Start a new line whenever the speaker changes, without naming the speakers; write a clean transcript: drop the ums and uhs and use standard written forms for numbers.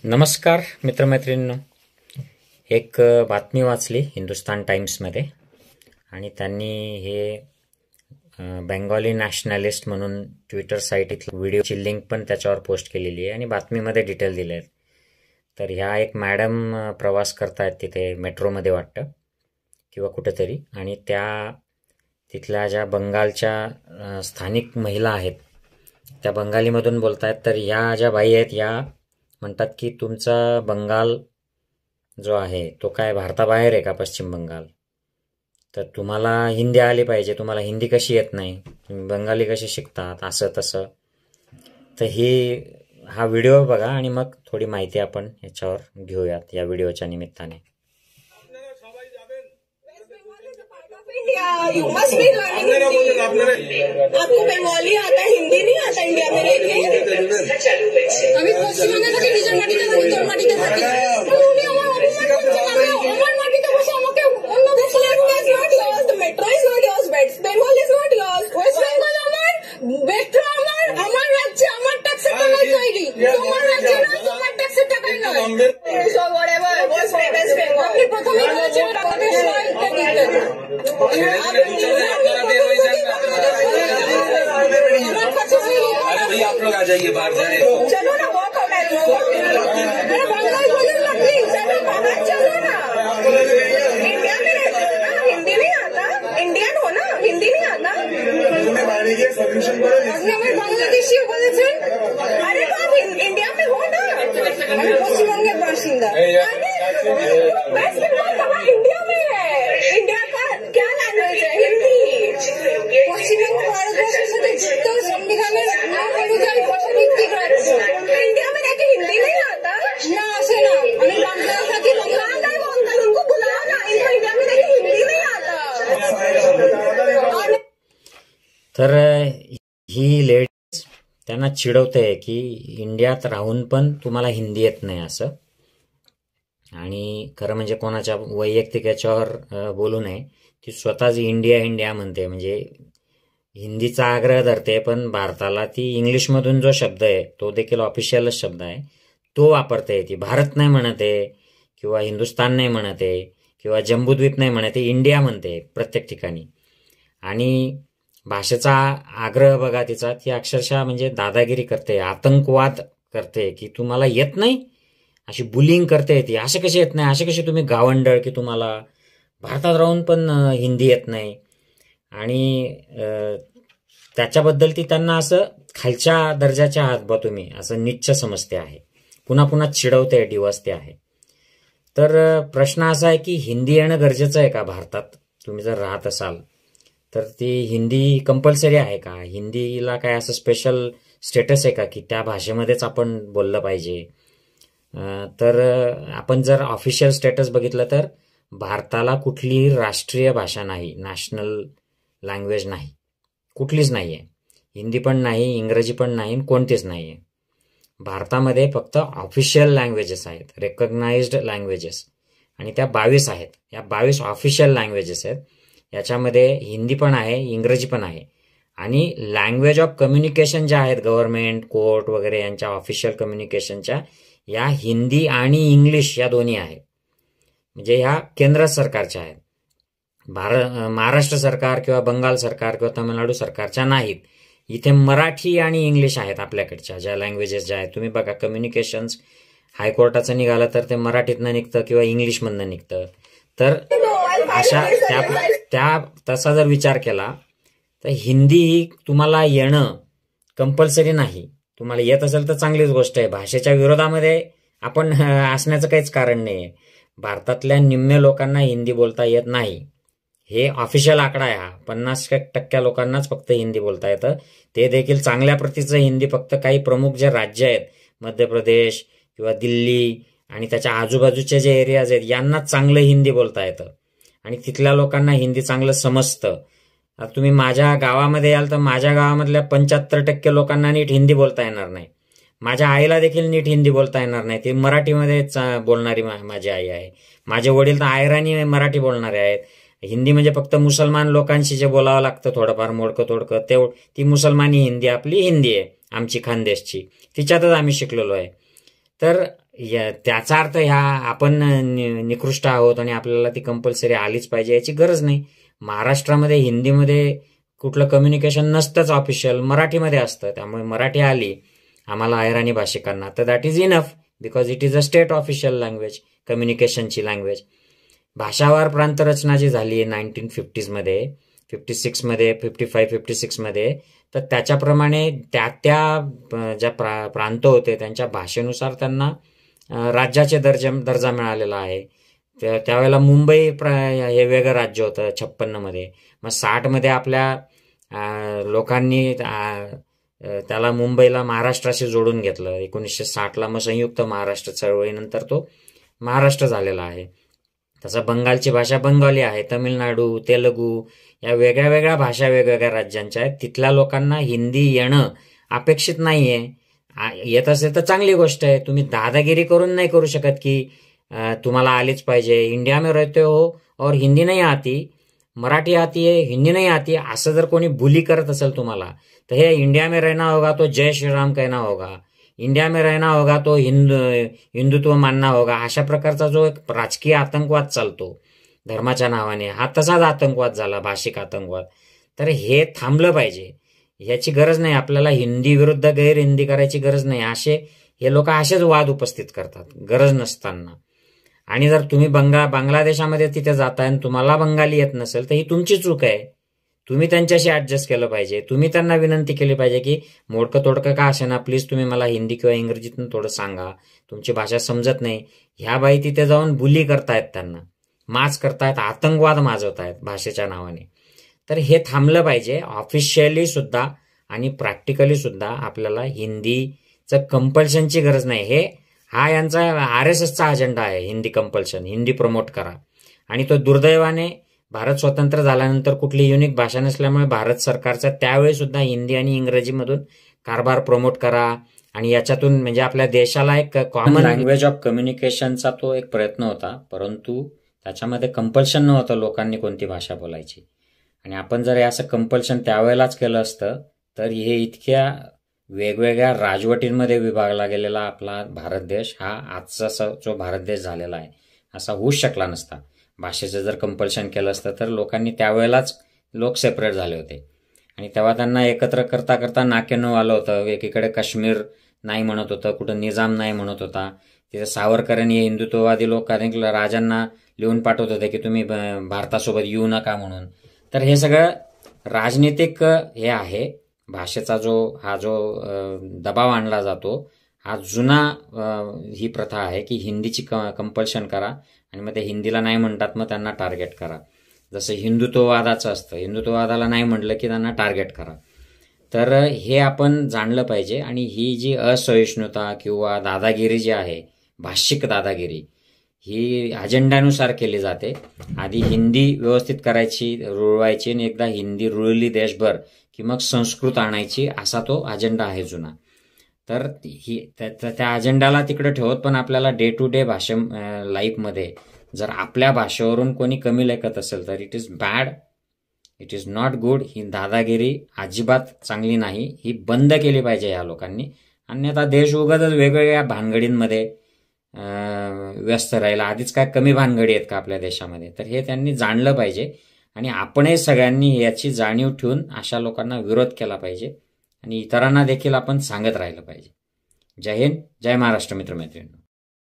नमस्कार मित्रमैत्रिणींनो, एक बातमी वाचली हिंदुस्तान टाइम्समध्ये आणि त्यांनी हे बेंगॉली नॅशनलिस्ट म्हणून ट्विटर साईट इथलं व्हिडिओची लिंक पण त्याच्यावर पोस्ट केलेली आहे आणि बातमीमध्ये डिटेल दिले आहेत. तर ह्या एक मॅडम प्रवास करतायत तिथे मेट्रोमध्ये वाटतं किंवा कुठेतरी, आणि त्या तिथल्या ज्या बंगालच्या स्थानिक महिला आहेत त्या बंगालीमधून बोलतायत. तर ह्या ज्या बाई आहेत ह्या म्हणतात की तुमचा बंगाल जो आहे तो काय भारताबाहेर आहे का, पश्चिम बंगाल, तर तुम्हाला हिंदी आली पाहिजे, तुम्हाला हिंदी कशी येत नाही, तुम्ही बंगाली कशी शिकतात, असं तसं. तर हा व्हिडिओ बघा आणि मग थोडी माहिती आपण याच्यावर घेऊयात या व्हिडिओच्या निमित्ताने.
You must be learning Hindi. आपको बंगाली आता, हिंदी नहीं आता इंडिया में रह के? আমি পশ্চিমবঙ্গে থাকি, নিজের মাটিতে থাকি, তোর মাটিতে থাকি। উনি আমার মাটিতে বসে আমাকে অন্য দেশে লেখা is not yours, the metro is not yours, West Bengal is not yours, West Bengal আমার, metro আমার রাজ্যে আমার ট্যাক্সের টাকায় তৈরি, তোমার রাজ্যে না, তোমার ট্যাক্সের টাকায় নয়। So whatever, West Bengal, আপনি প্রথমেই বলেছেন আমাদের সহায়তা দিতে।
भैया आप लोग आ जाइए, बाहर जा रहे हैं।
चलो ना, वॉक आउट है। अरे बंगाल बोलो ना प्लीज, चलो बाहर चलो ना। इंडिया में रहते हो ना, हिंदी नहीं आता, इंडियन हो ना, हिंदी नहीं आता। আপনি আমার বাংলাদেশি বলেছেন, আরে তো आप इंडिया में हो ना, আমি পশ্চিমবঙ্গের বাসিন্দা। वेस्ट बंगाल कहाँ इंडिया में है? इंडिया का क्या लैंग्वेज है? हिंदी। পশ্চিমবঙ্গ ভারতবর্ষের সাথে যুক্ত সংবিধানের নিয়ম অনুযায়ী ভাষাভিত্তিক রাজ্য। इंडिया में रहकर हिंदी नहीं आता ना, আসে না। আমি বাংলায় থাকি, বাংলায় বলতাম, उनको बुलाओ ना, इनको इंडिया में रहकर हिंदी नहीं आता।
तर ही लेडीज त्यांना चिडवते की इंडियात राहून पण तुम्हाला हिंदी येत नाही असं. आणि खरं म्हणजे कोणाच्या वैयक्तिक याच्यावर बोलू नये. ती स्वतःच इंडिया इंडिया म्हणते, म्हणजे हिंदीचा आग्रह धरते, पण भारताला ती इंग्लिशमधून जो शब्द आहे तो देखील ऑफिशियलच शब्द आहे तो वापरते. ती भारत नाही म्हणते किंवा हिंदुस्तान नाही म्हणते किंवा जम्बूद्वीप नाही म्हणते, इंडिया म्हणते प्रत्येक ठिकाणी. आणि भाषेचा आग्रह बघा तिचा, ती अक्षरशः म्हणजे दादागिरी करते, आतंकवाद करते की तुम्हाला येत नाही, अशी बुलिंग करते ती. असे कसे येत नाही, असे कसे तुम्ही गावंडळ की तुम्हाला भारतात राहून पण हिंदी येत नाही. आणि त्याच्याबद्दल ती त्यांना असं खालच्या दर्जाच्या आहात बा तुम्ही, असं नीच्च समजते आहे. पुन्हा पुन्हा चिडवते, डिवसते आहे. तर प्रश्न असा आहे की हिंदी येणं गरजेचं आहे का भारतात? तुम्ही जर राहत असाल तर ती हिंदी कंपल्सरी आहे का? हिंदीला काय असं स्पेशल स्टेटस आहे का की त्या भाषेमध्येच आपण बोललं पाहिजे? तर आपण जर ऑफिशियल स्टेटस बघितलं तर भारताला कुठलीही राष्ट्रीय भाषा नाही, नॅशनल लँग्वेज नाही, कुठलीच नाही आहे. हिंदी पण नाही, इंग्रजी पण नाही, कोणतीच नाही आहे. भारतामध्ये फक्त ऑफिशियल लँग्वेजेस आहेत, रेकग्नाइज्ड लँग्वेजेस, आणि त्या 22 आहेत. या 22 ऑफिशियल लँग्वेजेस आहेत. याच्यामध्ये हिंदी पण आहे, इंग्रजी पण आहे. आणि लँग्वेज ऑफ कम्युनिकेशन ज्या आहेत गव्हर्नमेंट, कोर्ट वगैरे यांच्या ऑफिशियल कम्युनिकेशनच्या, या हिंदी आणि इंग्लिश या दोन्ही आहेत. म्हणजे ह्या केंद्र सरकारच्या आहेत. महाराष्ट्र सरकार किंवा बंगाल सरकार किंवा तामिळनाडू सरकारच्या नाहीत. इथे मराठी आणि इंग्लिश आहेत आपल्याकडच्या ज्या लँग्वेजेस ज्या आहेत. तुम्ही बघा कम्युनिकेशन्स हायकोर्टाचं निघालं तर ते मराठीतनं निघतं किंवा इंग्लिशमधनं निघतं. तर अशा तसा जर विचार केला तर हिंदी ही तुम्हाला येणं कंपल्सरी नाही. तुम्हाला येत असेल तर चांगलीच गोष्ट आहे. भाषेच्या विरोधामध्ये आपण असण्याचं काहीच कारण नाही. भारतातल्या निम्मे लोकांना हिंदी बोलता येत नाही. हे ऑफिशियल आकडा आहे. 50% लोकांनाच फक्त हिंदी बोलता येतं. ते देखील चांगल्या प्रतीचं हिंदी फक्त काही प्रमुख जे राज्य आहेत, मध्य प्रदेश किंवा दिल्ली आणि त्याच्या आजूबाजूचे जे एरियाज आहेत, यांनाच चांगलं हिंदी बोलता येतं आणि तिथल्या लोकांना हिंदी चांगलं समजतं. आता तुम्ही माझ्या गावामध्ये याल तर माझ्या गावामधल्या 75% लोकांना नीट हिंदी बोलता येणार नाही. माझ्या आईला देखील नीट हिंदी बोलता येणार नाही. ती मराठीमध्येच बोलणारी माझी आई आहे. माझे वडील तर आयराणी मराठी बोलणारे आहेत. हिंदी म्हणजे फक्त मुसलमान लोकांशी जे बोलावं लागतं थोडंफार मोडकं तोडकं, ती मुसलमानी हिंदी आपली हिंदी आहे, आमची खानदेशची, तिच्यातच आम्ही शिकलेलो आहे. तर त्याचा अर्थ ह्या आपण निकृष्ट आहोत आणि आपल्याला ती कंपल्सरी आलीच पाहिजे याची गरज नाही. महाराष्ट्रामध्ये हिंदीमध्ये कुठलं कम्युनिकेशन नसतंच ऑफिशियल, मराठीमध्ये असतं. त्यामुळे मराठी आली आम्हाला अहिराणी भाषिकांना तर that is enough, because it is a state official language, कम्युनिकेशनची लँग्वेज. भाषावार प्रांतरचना जी झाली 1950मध्ये, 56मध्ये, 55-56मध्ये, तर त्याच्याप्रमाणे त्या ज्या प्रांत होते त्यांच्या भाषेनुसार त्यांना राज्याचे दर्जा मिळालेला आहे. त्यावेळेला मुंबई हे वेगळं राज्य होतं 56मध्ये. मग 60मध्ये आपल्या लोकांनी त्याला मुंबईला महाराष्ट्राशी जोडून घेतलं. 1960ला मग संयुक्त महाराष्ट्र चळवळीनंतर तो महाराष्ट्र झालेला आहे. तसं बंगालची भाषा बंगाली आहे, तमिळनाडू, तेलुगू या वेगळ्या वेगळ्या भाषा वेगवेगळ्या राज्यांच्या आहेत. तिथल्या लोकांना हिंदी येणं अपेक्षित नाहीये. येत असेल तर चांगली गोष्ट आहे. तुम्ही दादागिरी करून नाही करू शकत की तुम्हाला आलीच पाहिजे. इंडिया में रहते हो और हिंदी नहीं आती, मराठी आती है, हिंदी नहीं आती, असं जर कोणी बुली करत असेल तुम्हाला तर हे इंडिया में रहना होगा तो जय श्रीराम कहना होगा, इंडिया में रहना होगा तो हिंदुत्व मानना होगा. अशा प्रकारचा जो एक राजकीय आतंकवाद चालतो धर्माच्या नावाने, हा तसाच आतंकवाद झाला, भाषिक आतंकवाद. तर हे थांबलं पाहिजे. ह्याची गरज नाही. आपल्याला हिंदी विरुद्ध गैर हिंदी करायची गरज नाही. हे लोक असेच वाद उपस्थित करतात गरज नसताना. आणि जर तुम्ही बांगलादेशामध्ये तिथे जाताय आणि तुम्हाला बंगाली येत नसेल तर ही तुमची चूक आहे. तुम्ही त्यांच्याशी ऍडजस्ट केलं पाहिजे. तुम्ही त्यांना विनंती केली पाहिजे की मोडकं तोडकं का असेना, प्लीज तुम्ही मला हिंदी किंवा इंग्रजीतून थोडं सांगा, तुमची भाषा समजत नाही. ह्या बाई तिथे जाऊन बुली करतायत, त्यांना माच करतायत, आतंकवाद माजवतायत भाषेच्या नावाने. तर हे थांबलं पाहिजे. ऑफिशियली सुद्धा आणि प्रॅक्टिकली सुद्धा आपल्याला हिंदीचं कंपल्शनची गरज नाही. हा यांचा RSSचा अजेंडा आहे, हिंदी कंपल्शन, हिंदी प्रमोट करा. आणि तो दुर्दैवाने भारत स्वतंत्र झाल्यानंतर कुठली युनिक भाषा नसल्यामुळे भारत सरकारचा त्यावेळी सुद्धा हिंदी आणि इंग्रजीमधून कारभार प्रमोट करा आणि याच्यातून म्हणजे आपल्या देशाला एक कॉमन लँग्वेज ऑफ कम्युनिकेशनचा तो एक प्रयत्न होता. परंतु त्याच्यामध्ये कंपल्शन नव्हतं लोकांनी कोणती भाषा बोलायची. आणि आपण जर असं कंपल्शन त्यावेळेलाच केलं असतं तर हे इतक्या वेगवेगळ्या राजवटींमध्ये विभागला गेलेला आपला भारत देश हा आजचा जो भारत देश झालेला आहे असा होऊच शकला नसता. भाषेचं जर कंपल्शन केलं असतं तर लोकांनी त्यावेळेलाच लोक सेपरेट झाले होते आणि तेव्हा त्यांना एकत्र करता करता नाकेनऊ आलं होतं. एकीकडे काश्मीर नाही म्हणत होतं, कुठं निजाम नाही म्हणत होता. तिथे सावरकरांनी हिंदुत्ववादी लोक अनेक राजांना लिहून पाठवत होते की तुम्ही भारतासोबत येऊ नका म्हणून. तर हे सगळं राजनीतिक हे आहे. भाषेचा जो दबाव आणला जातो हा जुना ही प्रथा आहे की हिंदीची कंपल्शन करा आणि मग ते हिंदीला नाही म्हणतात मग त्यांना टार्गेट करा. जसं हिंदुत्ववादाचं असतं, हिंदुत्ववादाला नाही म्हटलं की त्यांना टार्गेट करा. तर हे आपण जाणलं पाहिजे. आणि ही जी असहिष्णुता किंवा दादागिरी जी आहे, भाषिक दादागिरी, ही अजेंड्यानुसार केली जाते. आधी हिंदी व्यवस्थित करायची, रुळवायची, आणि एकदा हिंदी रुळली देशभर की मग संस्कृत आणायची, असा तो अजेंडा आहे जुना. तर त्या अजेंडाला तिकडे ठेवत पण आपल्याला डे टू डे लाईफमध्ये जर आपल्या भाषेवरून कोणी कमी लेखत असेल तर it is bad, it is not good. ही दादागिरी अजिबात चांगली नाही. ही बंद केली पाहिजे या लोकांनी. अन्यथा देश उगाचच वेगवेगळ्या भानगडींमध्ये व्यस्त राहिला. आधीच काय कमी भानगडी आहेत का आपल्या देशामध्ये? तर हे त्यांनी जाणलं पाहिजे आणि आपणही सगळ्यांनी याची जाणीव ठेवून अशा लोकांना विरोध केला पाहिजे आणि इतरांना देखील आपण सांगत राहिलं पाहिजे. जय हिंद, जय महाराष्ट्र मित्रमैत्रिणी.